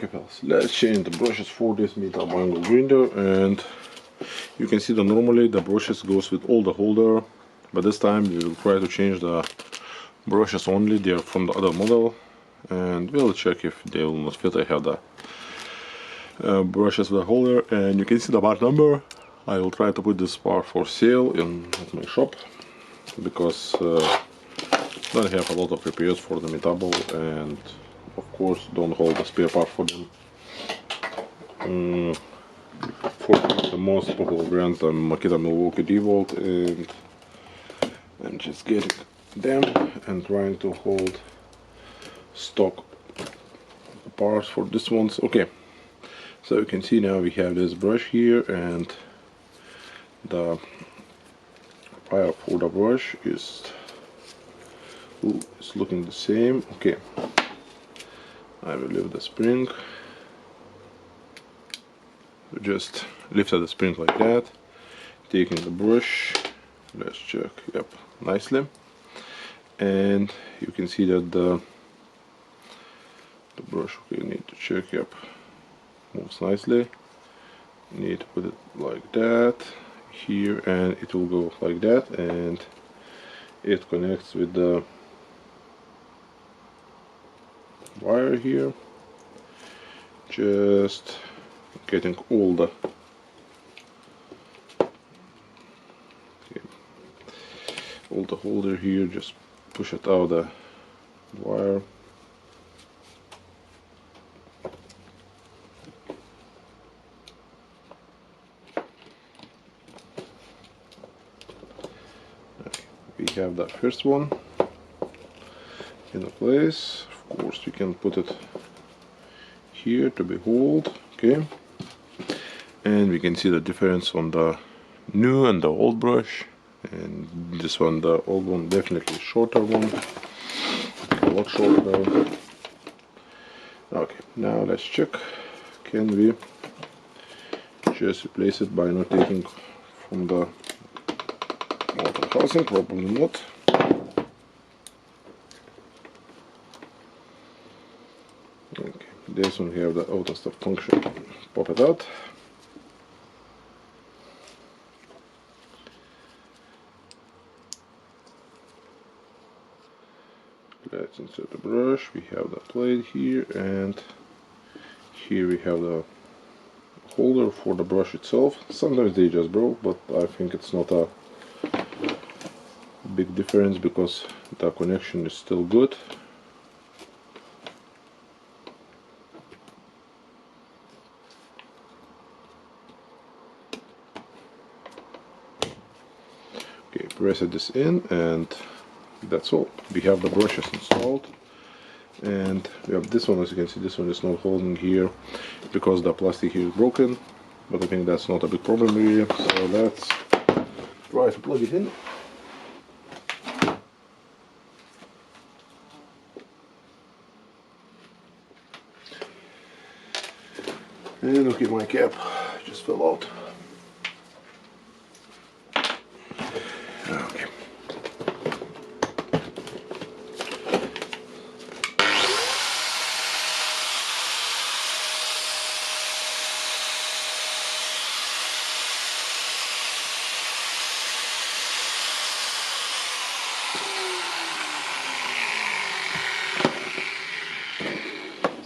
Okay fellas, let's change the brushes for this Metabo angle grinder, and you can see that normally the brushes goes with all the holder, but this time we will try to change the brushes only. They are from the other model, and we'll check if they will not fit. I have the brushes with the holder, and you can see the part number. I will try to put this part for sale in my shop, because don't have a lot of repairs for the Metabo, and of course don't hold the spare part for them. For the most popular brand, Makita Milwaukee DeWalt, and I'm just getting them and trying to hold stock parts for this ones. Okay, so you can see now we have this brush here, and the wire for the brush is looking the same. Okay, I will lift the spring. Just lifted the spring like that, taking the brush, let's check, yep, nicely, and you can see that the brush, okay, need to check, yep, moves nicely. Need to put it like that here, and it will go like that, and it connects with the wire here. Just getting all the holder here, just push it out the wire. Okay, we have the first one in place. Of course you can put it here to be held. Okay, and we can see the difference on the new and the old brush, and this one, the old one, definitely shorter one, a lot shorter. Okay, now let's check, can we just replace it by not taking from the motor housing? Probably not. Okay, this one here, the auto stop function, pop it out. Let's insert the brush. We have the plate here, and here we have the holder for the brush itself. Sometimes they just broke, but I think it's not a big difference because the connection is still good. Okay, press this in, and that's all. We have the brushes installed, and we have this one. As you can see, this one is not holding here because the plastic here is broken, but I think that's not a big problem really. So let's try to plug it in. And okay, my cap just fell out. Okay.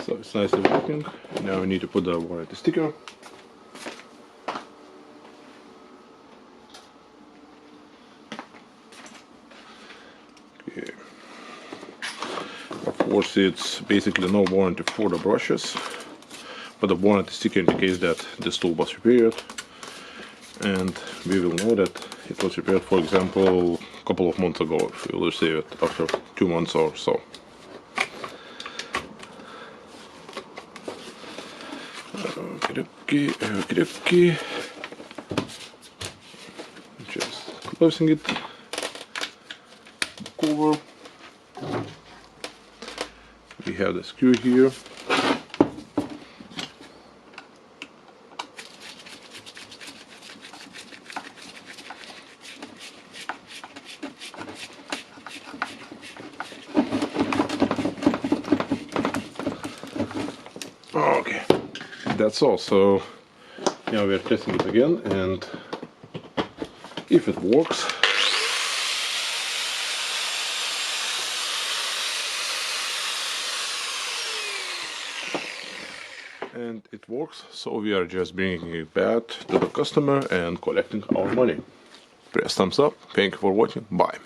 So it's nicely working. Now we need to put the warranty sticker. Okay. Of course, it's basically no warranty for the brushes, but the warranty sticker indicates that this tool was repaired, and we will know that it was repaired, for example, a couple of months ago, if we will receive it after 2 months or so. Okay. Just closing it, the cover. We have the screw here. Okay, that's all. So now we're testing it again, and if it works, and it works, so we are just bringing it back to the customer and collecting our money. Press thumbs up. Thank you for watching. Bye.